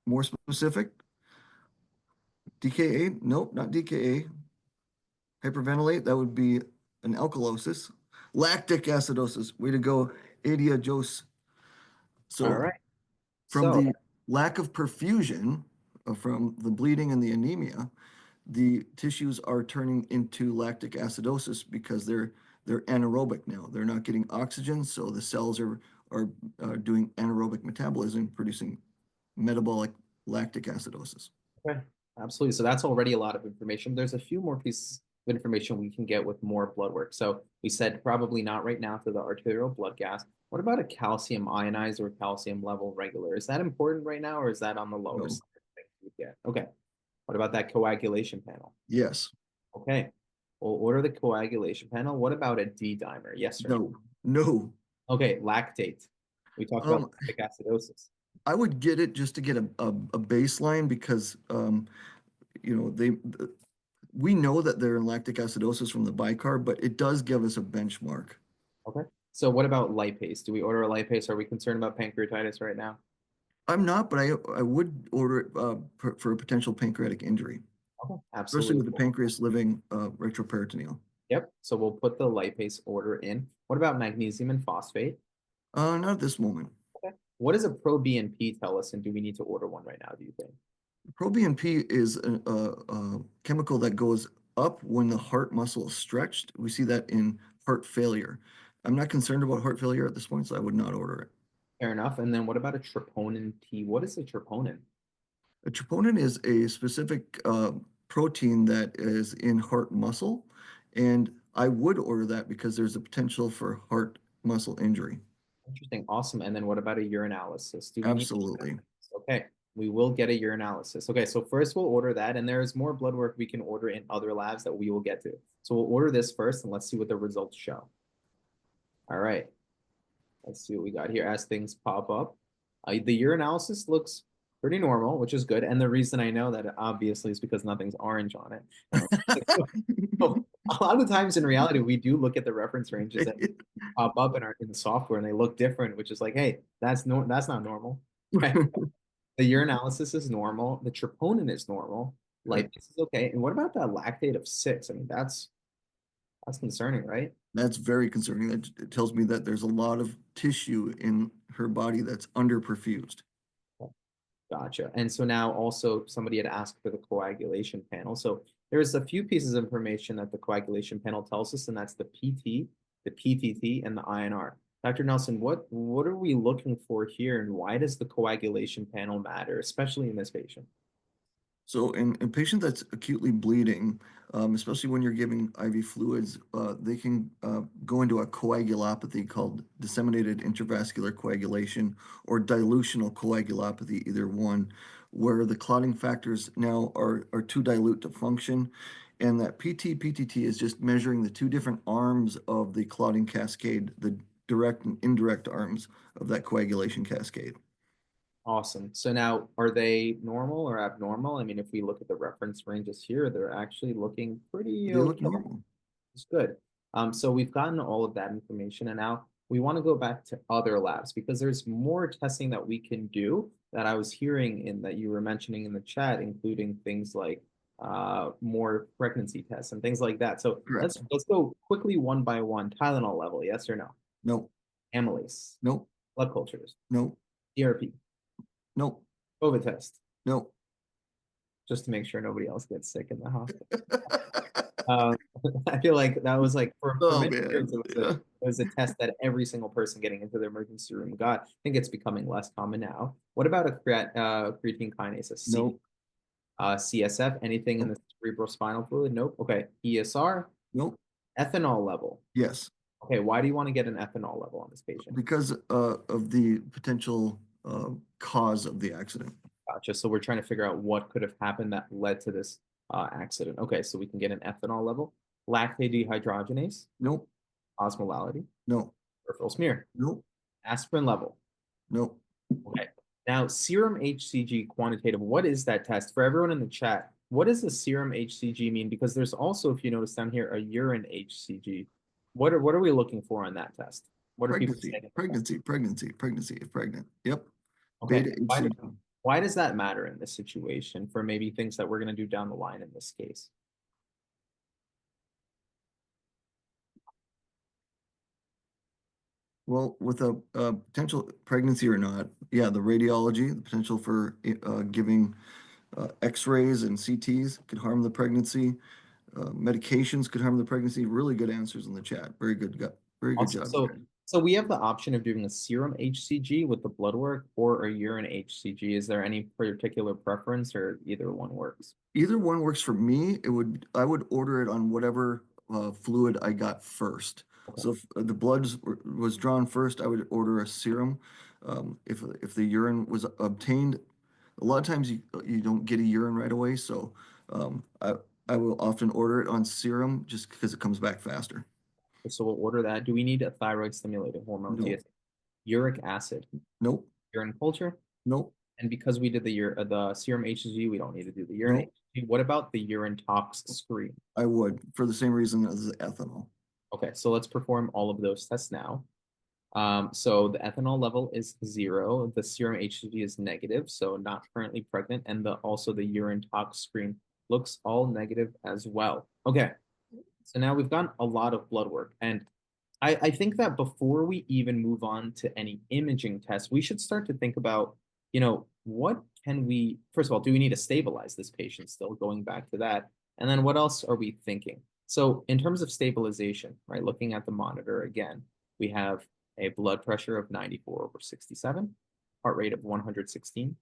More specific? DKA? Nope, not DKA. Hyperventilate, that would be an alkalosis. Lactic acidosis. Way to go, adiajos. All So right. from So, the lack of perfusion, from the bleeding and the anemia, the tissues are turning into lactic acidosis because they're anaerobic now. They're not getting oxygen, so the cells are doing anaerobic metabolism, producing metabolic lactic acidosis. okay, absolutely. So that's already a lot of information. There's a few more pieces of information we can get with more blood work. So we said probably not right now through the arterial blood gas. What about a calcium ionized or calcium level regular? Is that important right now, or is that on the lower No. side of things we get? Okay. What about that coagulation panel? Yes. Okay. We'll order the coagulation panel. What about a D dimer? Yes or no? No. No. Okay, lactate. We talked about Um, lactic acidosis. I would get it just to get a baseline because you know, we know that they're in lactic acidosis from the bicarb, but it does give us a benchmark. Okay. So what about lipase? Do we order a lipase? Are we concerned about pancreatitis right now? I'm not, but I would order it for a potential pancreatic injury, Okay, especially absolutely. with the pancreas living retroperitoneal. Yep. So we'll put the lipase order in. What about magnesium and phosphate? Not at this moment. Okay. What does a pro-BNP tell us, and do we need to order one right now, do you think? ProBNP is a chemical that goes up when the heart muscle is stretched. We see that in heart failure. I'm not concerned about heart failure at this point, so I would not order it. Fair enough. And then what about a troponin T? What is a troponin? A troponin is a specific protein that is in heart muscle, and I would order that because there's a potential for heart muscle injury. Interesting. Awesome. And then what about a urinalysis? Do we need Absolutely. Okay, we will get a urinalysis. Okay, so first we'll order that, and there is more blood work we can order in other labs that we will get to. So we'll order this first, and let's see what the results show. All right, let's see what we got here as things pop up. The urinalysis looks pretty normal, which is good. And the reason I know that obviously is because nothing's orange on it. So, a lot of the times in reality, we do look at the reference ranges that pop up in the software, and they look different, which is like, hey, that's not normal, right? The urinalysis is normal. The troponin is normal. Right. Lipase is okay. And what about that lactate of 6? I mean, that's concerning, right? That's very concerning. It tells me that there's a lot of tissue in her body that's underperfused. Gotcha. And so now also somebody had asked for the coagulation panel. So there's a few pieces of information that the coagulation panel tells us, and that's the PT, the PTT, and the INR. Dr. Nelson, what are we looking for here, and why does the coagulation panel matter, especially in this patient? So in a patient that's acutely bleeding, especially when you're giving IV fluids, they can go into a coagulopathy called disseminated intravascular coagulation or dilutional coagulopathy, either one, where the clotting factors now are too dilute to function. And that PT-PTT is just measuring the two different arms of the clotting cascade, the direct and indirect arms of that coagulation cascade. Awesome. So now, are they normal or abnormal? I mean, if we look at the reference ranges here, they're actually looking pretty They look okay. normal. It's good. So we've gotten all of that information, and now we want to go back to other labs because there's more testing that we can do that I was hearing in that you were mentioning in the chat, including things like more pregnancy tests and things like that. So Correct. let's go quickly one by one. Tylenol level, yes or no? No, Amylase, no, blood cultures, no, CRP, no, COVID test, no. just to make sure nobody else gets sick in the hospital. Um, I feel like that was like for Oh many years man, it yeah. was a test that every single person getting into the emergency room got. I think it's becoming less common now. What about a creatine kinase, a Nope, CSF, anything in nope, the cerebrospinal fluid? Nope. Okay. ESR, nope. ethanol level. Yes, Okay. Why do you want to get an ethanol level on this patient? because of the potential cause of the accident. Gotcha. So we're trying to figure out what could have happened that led to this, accident. Okay. So we can get an ethanol level. Lactate dehydrogenase. Nope, Osmolality, No, peripheral smear, no, aspirin level. no. Okay. Now, serum HCG quantitative, what is that test? For everyone in the chat, what does the serum HCG mean? Because there's also, if you notice down here, a urine HCG. What are we looking for on that test? What are people Pregnancy, saying in the chat? pregnancy, pregnancy, pregnancy, if pregnant. Yep. Okay. Beta Why, HCG. why does that matter in this situation for maybe things that we're going to do down the line in this case? Well, with a potential pregnancy or not, yeah, the radiology, the potential for giving X-rays and CTs could harm the pregnancy. Medications could harm the pregnancy. Really good answers in the chat. Very good Awesome. job, So, Jared. so we have the option of doing a serum HCG with the blood work or a urine HCG. Is there any particular preference or either one works? Either one works for me. I would order it on whatever fluid I got first. Okay. So if the was drawn first, I would order a serum. If the urine was obtained, a lot of times you don't get a urine right away. So I will often order it on serum just because it comes back faster. So we'll order that. Do we need a thyroid stimulating hormone, No, TSH? Uric acid, nope, urine culture, nope, and because we did the serum HCG, we don't need to do the urine nope. HCG. What about the urine tox screen? I would for the same reason as the ethanol. Okay, so let's perform all of those tests now. So the ethanol level is 0. The serum HCG is negative, so not currently pregnant, and also the urine tox screen looks all negative as well. Okay, so now we've done a lot of blood work, and I think that before we even move on to any imaging tests, we should start to think about, what can we, first of all, do we need to stabilize this patient still, going back to that? And then what else are we thinking? So in terms of stabilization, right, looking at the monitor again, we have a blood pressure of 94/67, heart rate of 116,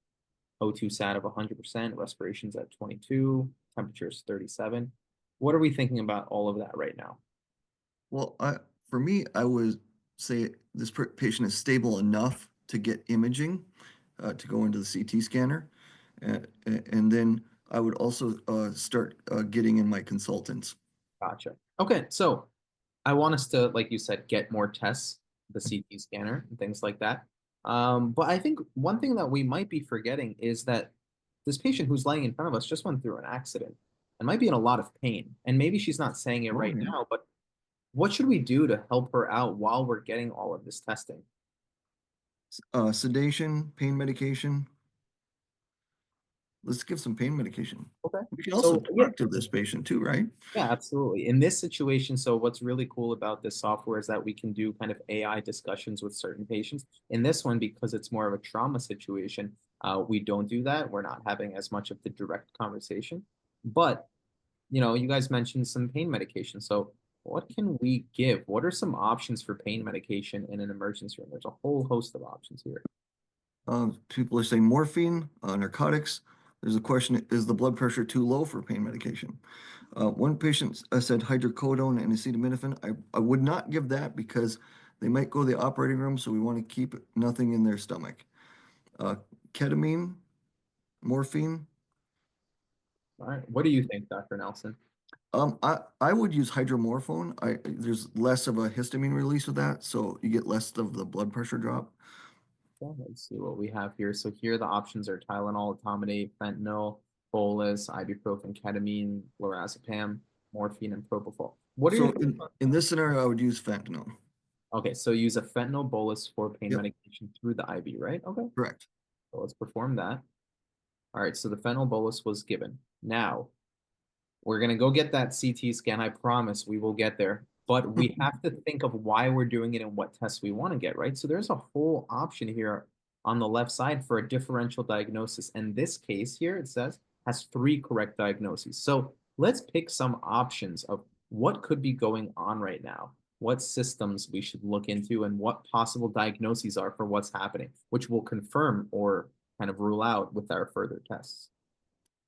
O2 sat of 100%, respirations at 22, temperature is 37. What are we thinking about all of that right now? Well, for me, I would say this patient is stable enough to get imaging, to go into the CT scanner. And then I would also start getting in my consultants. Gotcha. Okay, so I want us to, like you said, get more tests, the CT scanner, and things like that. But I think one thing that we might be forgetting is that this patient who's laying in front of us just went through an accident and might be in a lot of pain. And maybe she's not saying it Oh, right yeah. now, but what should we do to help her out while we're getting all of this testing? Sedation, pain medication. Let's give some pain medication. Okay. We can also So yeah, talk to this patient too, right? yeah, absolutely. In this situation, so what's really cool about this software is that we can do kind of AI discussions with certain patients. In this one, because it's more of a trauma situation, we don't do that. We're not having as much of the direct conversation. But, you guys mentioned some pain medication. So what can we give? What are some options for pain medication in an emergency room? There's a whole host of options here. People are saying morphine, narcotics. There's a question, is the blood pressure too low for pain medication? One patient said hydrocodone and acetaminophen. I would not give that because they might go to the operating room, so we want to keep nothing in their stomach. Uh, Ketamine, morphine. All right. What do you think, Dr. Nelson? I would use hydromorphone. There's less of a histamine release with that, so you get less of the blood pressure drop. Okay, let's see what we have here. So here the options are Tylenol, etomidate, fentanyl, bolus, ibuprofen, ketamine, lorazepam, morphine, and propofol. What are your So thoughts in on this scenario, I would use fentanyl. Okay, so use a fentanyl bolus for pain Yep, medication through the IV, right? Okay, correct. so let's perform that. All right, so the fentanyl bolus was given. Now, we're going to go get that CT scan. I promise we will get there. But we have to think of why we're doing it and what tests we want to get, right? So there's a whole option here on the left side for a differential diagnosis. And this case here, it says, has 3 correct diagnoses. So let's pick some options of what could be going on right now, what systems we should look into, and what possible diagnoses are for what's happening, which will confirm or kind of rule out with our further tests.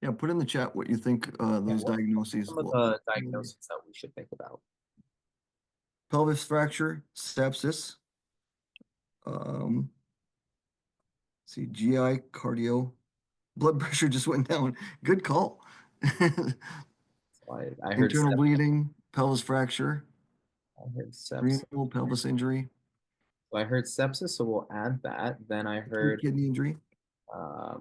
Yeah, put in the chat what you think Yeah, those what are diagnoses some of will. the diagnoses that we should think about? Pelvis fracture, sepsis, um, see, GI, cardio, blood pressure just went down. Good call. So I heard Internal step. bleeding, pelvis fracture. I heard sepsis. renal pelvis injury, So I heard sepsis, so we'll add that. Then I acute heard, kidney injury,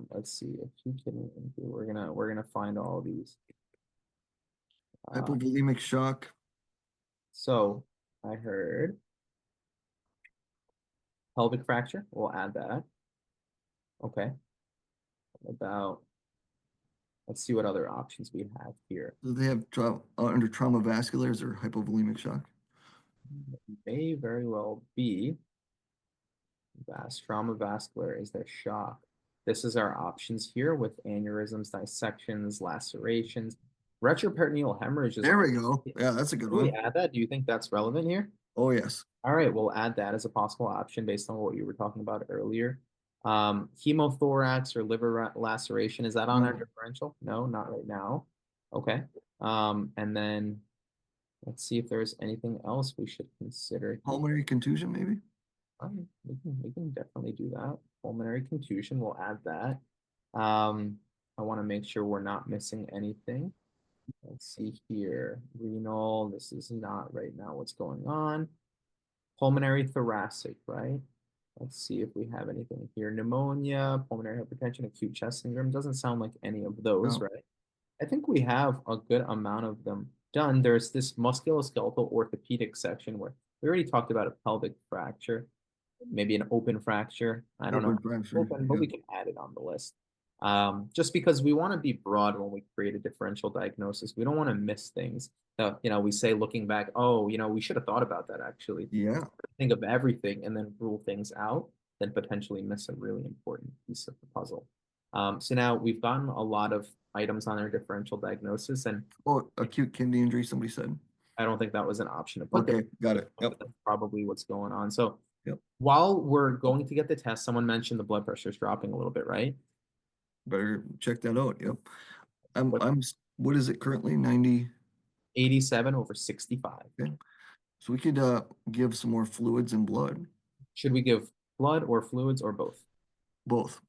let's see, acute kidney injury. We're gonna find all of these. Uh, hypovolemic shock, so I heard pelvic fracture. We'll add that. Okay. About let's see what other options we have here. do they have under trauma vasculars or hypovolemic shock? May very well be trauma vascular is their shock. This is our options here with aneurysms, dissections, lacerations. Retroperitoneal hemorrhage is There on. we go. Can Yeah, that's a good we one. add that? Do you think that's relevant here? Oh, yes. All right, we'll add that as a possible option based on what you were talking about earlier. Hemothorax or liver laceration, is that on our No. differential? No, not right now. Okay. And then let's see if there's anything else we should consider here. Pulmonary contusion, maybe? We can definitely do that. Pulmonary contusion, we'll add that. I want to make sure we're not missing anything. Let's see here. Renal, this is not right now what's going on. Pulmonary thoracic, right? Let's see if we have anything here. Pneumonia, pulmonary hypertension, acute chest syndrome. Doesn't sound like any of those, No. right? I think we have a good amount of them done. There's this musculoskeletal orthopedic section where we already talked about a pelvic fracture, maybe an open fracture. I don't know Open fracture. open, but Yeah. we can add it on the list. Just because we want to be broad when we create a differential diagnosis. We don't want to miss things. We say looking back, oh, we should have thought about that actually. Yeah. Think of everything and then rule things out, then potentially miss a really important piece of the puzzle. So now we've gotten a lot of items on our differential diagnosis, and Oh, acute kidney injury, somebody said. I don't think that was an option to put there. Okay, got it. But Yep. that's probably what's going on. So Yep. while we're going to get the test, someone mentioned the blood pressure is dropping a little bit, right? Better check that out. Yep. What, What is it currently? 90. 87 over 65. Okay. So we could give some more fluids and blood. Should we give blood or fluids or both? Both.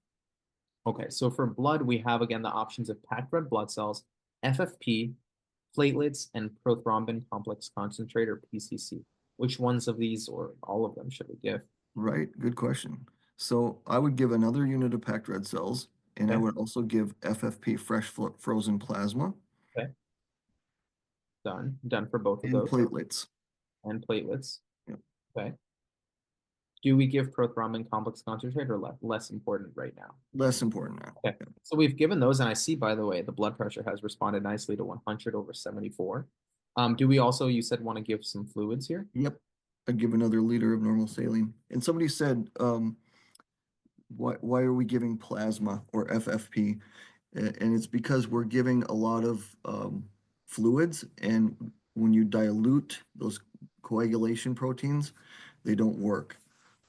Okay, so for blood, we have again the options of packed red blood cells, FFP, platelets, and prothrombin complex concentrate or PCC. Which ones of these or all of them should we give? Right. Good question. So I would give another unit of packed red cells, and I Okay, would also give FFP frozen plasma okay, done for both of and those. platelets. And platelets. Yep. Okay. Do we give prothrombin complex concentrate or less important right now? Less important now. Okay. So we've given those, and I see, by the way, the blood pressure has responded nicely to 100 over 74. Do we also, you said, want to give some fluids here? Yep. I'd give another liter of normal saline. And somebody said, why are we giving plasma or FFP? And it's because we're giving a lot of fluids, and when you dilute those coagulation proteins, they don't work.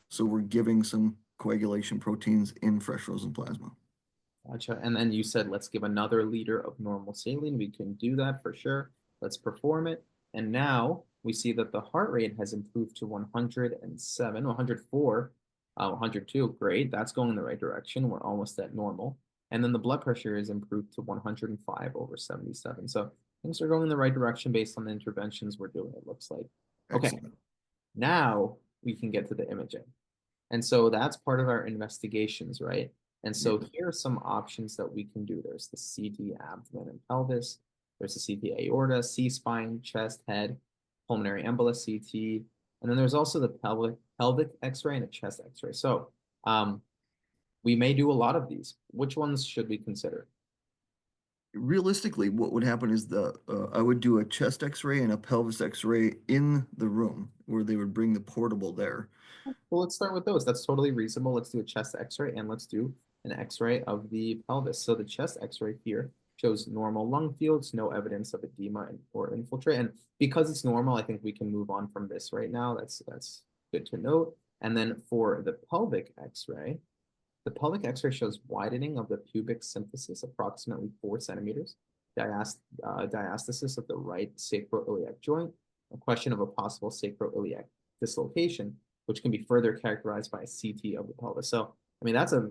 So we're giving some coagulation proteins in fresh frozen plasma. Gotcha. And then you said, let's give another liter of normal saline. We can do that for sure. Let's perform it. And now we see that the heart rate has improved to 107, 104, 102. Great. That's going in the right direction. We're almost at normal. And then the blood pressure is improved to 105 over 77. So things are going in the right direction based on the interventions we're doing, it looks like. Okay. Excellent. Now we can get to the imaging. And so that's part of our investigations, right? And so Yeah. here are some options that we can do. There's the CT abdomen and pelvis. There's the CT aorta, C-spine, chest, head, pulmonary embolus CT. And then there's also the pelvic X-ray and a chest X-ray. So we may do a lot of these. Which ones should we consider? Realistically, what would happen is I would do a chest X-ray and a pelvis X-ray in the room where they would bring the portable there. Well, let's start with those. That's totally reasonable. Let's do a chest X-ray and let's do an X-ray of the pelvis. So the chest X-ray here shows normal lung fields, no evidence of edema or infiltrate. And because it's normal, I think we can move on from this right now. That's good to note. And then for the pelvic X-ray, the pelvic X-ray shows widening of the pubic symphysis, approximately 4 centimeters, diastasis of the right sacroiliac joint, a question of a possible sacroiliac dislocation, which can be further characterized by a CT of the pelvis. So, I mean, that's a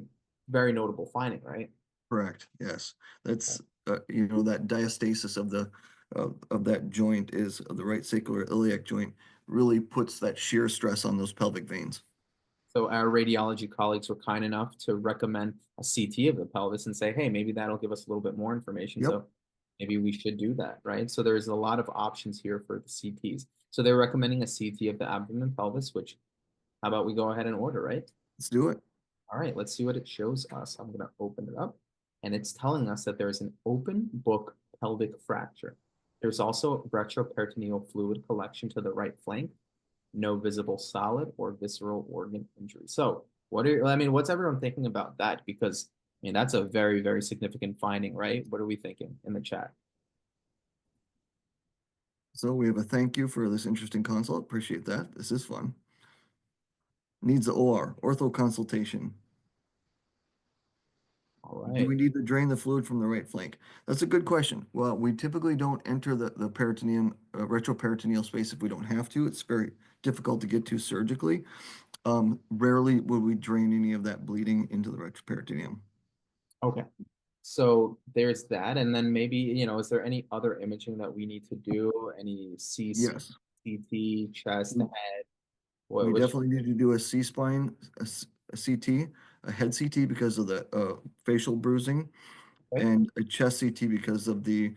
very notable finding, right? Correct. Yes. That's that diastasis of the of that joint is of the right sacroiliac joint really puts that shear stress on those pelvic veins. So our radiology colleagues were kind enough to recommend a CT of the pelvis and say, hey, maybe that'll give us a little bit more information. Yep, So maybe we should do that, right? So there's a lot of options here for the CTs. So they're recommending a CT of the abdomen pelvis, which how about we go ahead and order, right? let's do it. All right, let's see what it shows us. I'm going to open it up, and it's telling us that there's an open book pelvic fracture. There's also retroperitoneal fluid collection to the right flank, no visible solid or visceral organ injury. So, what's everyone thinking about that? Because, I mean, that's a very, very significant finding, right? What are we thinking in the chat? So we have a thank you for this interesting consult. Appreciate that. This is fun. Needs the OR, ortho consultation. All Do right. we need to drain the fluid from the right flank? That's a good question. Well, we typically don't enter the peritoneum, retroperitoneal space if we don't have to. It's very difficult to get to surgically. Rarely would we drain any of that bleeding into the retroperitoneum. Okay. So there's that. And then maybe, is there any other imaging that we need to do? Any Yes, CT, chest, we head? we Which, definitely need to do a C-spine, a CT, a head CT because of the facial bruising, okay. and a chest CT because of the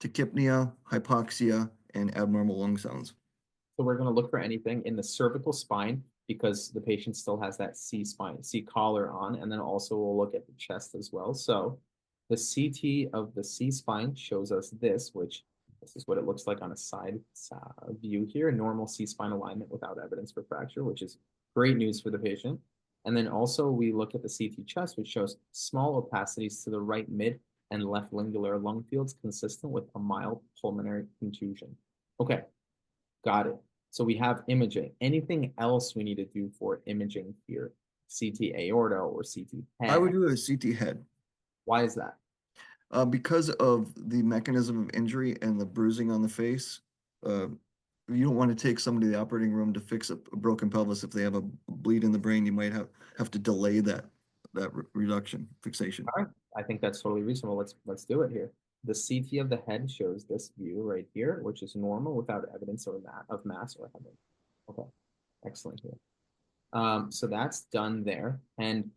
tachypnea, hypoxia, and abnormal lung sounds. So we're going to look for anything in the cervical spine because the patient still has that C spine, C collar on, and then also we'll look at the chest as well. So the CT of the C spine shows us this, which this is what it looks like on a side view here, normal C spine alignment without evidence for fracture, which is great news for the patient. And then also we look at the CT chest, which shows small opacities to the right mid and left lingular lung fields consistent with a mild pulmonary contusion. Okay, got it. So we have imaging. Anything else we need to do for imaging here? CT aorta or CT I would head? do a CT head. Why is that? Because of the mechanism of injury and the bruising on the face, uh, you don't want to take somebody to the operating room to fix a broken pelvis. If they have a bleed in the brain, you might have to delay that reduction fixation. All right. I think that's totally reasonable. Let's do it here. The CT of the head shows this view right here, which is normal without evidence of mass or hemorrhage. Okay, excellent here. So that's done there. And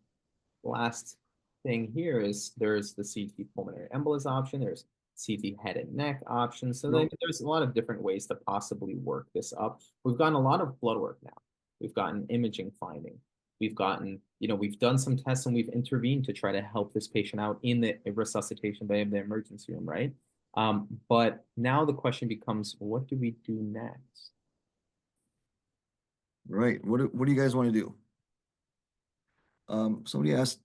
last thing here is there's the CT pulmonary embolus option. There's CT head and neck option. So Well, there's a lot of different ways to possibly work this up. We've gotten a lot of blood work now. We've gotten imaging finding. We've gotten, we've done some tests and we've intervened to try to help this patient out in the resuscitation bay of the emergency room, right? But now the question becomes, what do we do next? right. What do you guys want to do? Somebody asked,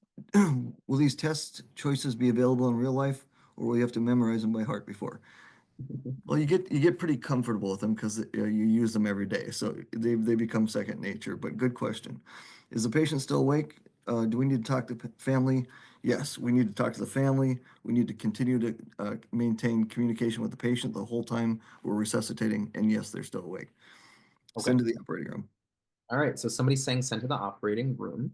will these test choices be available in real life, or will you have to memorize them by heart before? Well, you get pretty comfortable with them because you use them every day, so they become second nature. But good question. Is the patient still awake? Do we need to talk to family? Yes, we need to talk to the family. We need to continue to maintain communication with the patient the whole time we're resuscitating. And yes, they're still awake. Okay. Send to the operating room. All right. So somebody's saying send to the operating room.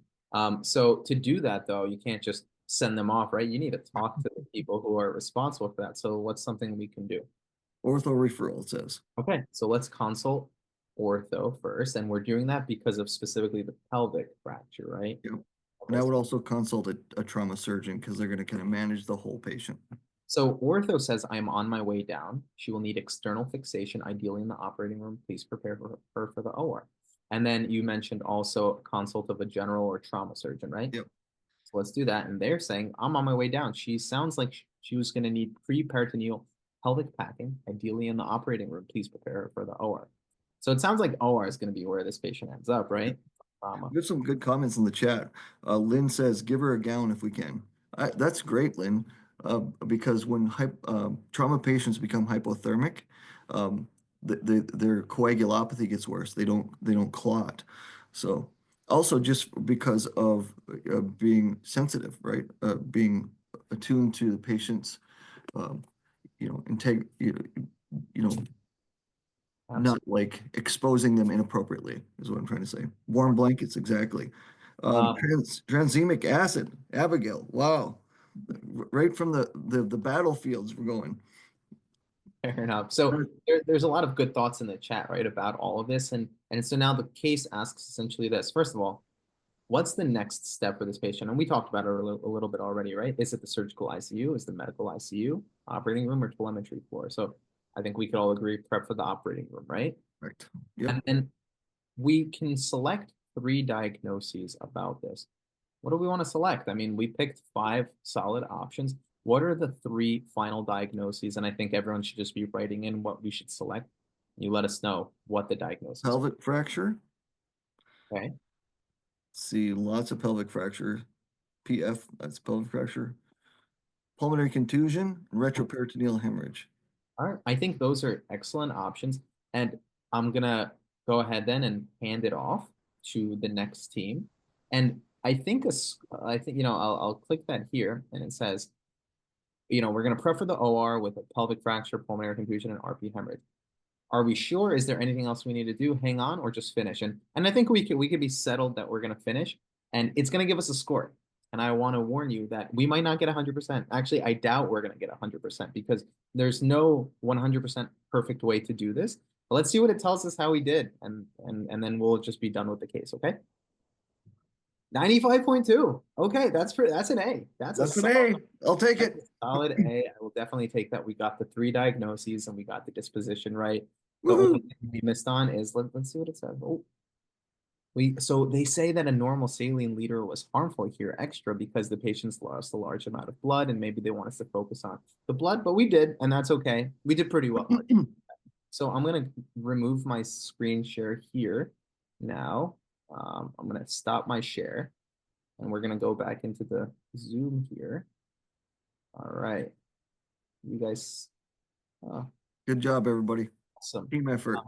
So to do that, though, you can't just send them off, right? You need to talk to the people who are responsible for that. So what's something we can do? Ortho referral, it says. Okay. So let's consult ortho first. And we're doing that because of specifically the pelvic fracture, right? Yep. And Okay. I would also consult a trauma surgeon because they're going to kind of manage the whole patient. So ortho says, I am on my way down. She will need external fixation, ideally in the operating room. Please prepare her for the OR. And then you mentioned also consult of a general or trauma surgeon, right? Yep. So let's do that. And they're saying, I'm on my way down. She sounds like she was going to need pre-peritoneal pelvic packing, ideally in the operating room. Please prepare her for the OR. So it sounds like OR is going to be where this patient ends up, right? Trauma. We have some good comments in the chat. Lynn says, give her a gown if we can. That's great, Lynn, because when trauma patients become hypothermic, um, their coagulopathy gets worse. They don't clot. So also just because of being sensitive, right? Being attuned to the patient's, um, you know, not Absolutely. like exposing them inappropriately is what I'm trying to say. Warm blankets, exactly. Um, Tranexamic acid, Abigail. Wow, right from the battlefields we're going. Fair enough. So there's a lot of good thoughts in the chat, right, about all of this. And so now the case asks essentially this. First of all, what's the next step for this patient? And we talked about it a little bit already, right? Is it the surgical ICU? Is the medical ICU, operating room, or telemetry floor? So I think we could all agree prep for the operating room, right? Right. Yep. And then we can select 3 diagnoses about this. What do we want to select? I mean, we picked 5 solid options. What are the 3 final diagnoses? And I think everyone should just be writing in what we should select. You let us know what the diagnoses are. Pelvic fracture. Okay. See, lots of pelvic fracture. PF, that's pelvic fracture. Pulmonary contusion, retroperitoneal hemorrhage. All right. I think those are excellent options. And I'm gonna go ahead then and hand it off to the next team. And I think, I'll click that here and it says, we're gonna prep for the OR with a pelvic fracture, pulmonary contusion, and RP hemorrhage. Are we sure? Is there anything else we need to do? Hang on, or just finish? And I think we could be settled that we're gonna finish, and it's gonna give us a score. And I want to warn you that we might not get 100%. Actually, I doubt we're gonna get 100% because there's no 100% perfect way to do this. But let's see what it tells us how we did, and then we'll just be done with the case. Okay. 95.2. Okay, that's an A. That's an A. I'll take That's it. a solid A. I will definitely take that. We got the 3 diagnoses and we got the disposition right. The only Woohoo. thing we missed on is let's see what it says. Oh, so they say that a normal saline leader was harmful here extra because the patients lost a large amount of blood and maybe they want us to focus on the blood, but we did, and that's okay. We did pretty well. So I'm gonna remove my screen share here now. I'm gonna stop my share and we're gonna go back into the Zoom here. All right, you guys, Good job, everybody. awesome. Team effort.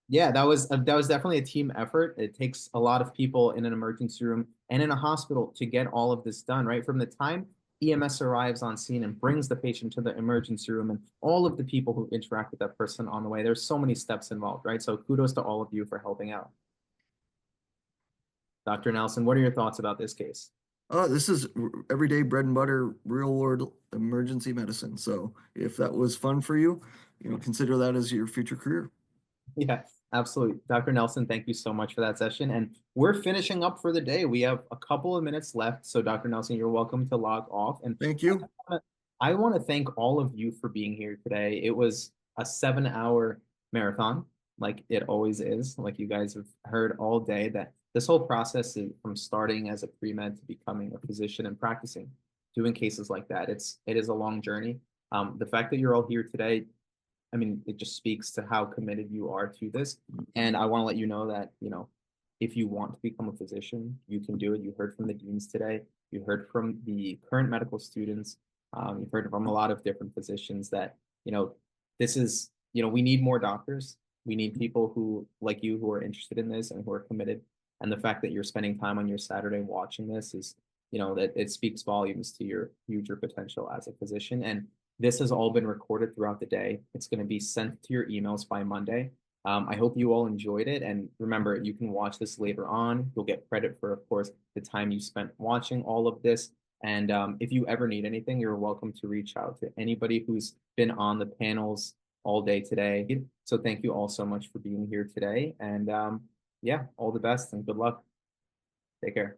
Yeah, that was definitely a team effort. It takes a lot of people in an emergency room and in a hospital to get all of this done, right? From the time EMS arrives on scene and brings the patient to the emergency room and all of the people who interact with that person on the way. There's so many steps involved, right? So kudos to all of you for helping out. Dr. Nelson, what are your thoughts about this case? This is everyday bread and butter, real world emergency medicine. So if that was fun for you, consider that as your future career. Yeah, absolutely. Dr. Nelson, thank you so much for that session. And we're finishing up for the day. We have a couple of minutes left. So, Dr. Nelson, you're welcome to log off. And Thank you. I want to thank all of you for being here today. It was a 7-hour marathon, like it always is. Like you guys have heard all day that this whole process is from starting as a pre-med to becoming a physician and practicing, doing cases like that. It is a long journey. The fact that you're all here today, I mean, it just speaks to how committed you are to this. And I want to let you know that, if you want to become a physician, you can do it. You heard from the deans today. You heard from the current medical students. You've heard from a lot of different physicians that, this is, we need more doctors. We need people who, like you, who are interested in this and who are committed. And the fact that you're spending time on your Saturday watching this is, that it speaks volumes to your future potential as a physician. And this has all been recorded throughout the day. It's going to be sent to your emails by Monday. I hope you all enjoyed it. And remember, you can watch this later on. You'll get credit for, of course, the time you spent watching all of this. And if you ever need anything, you're welcome to reach out to anybody who's been on the panels all day today. So thank you all so much for being here today. And yeah, all the best and good luck. Take care.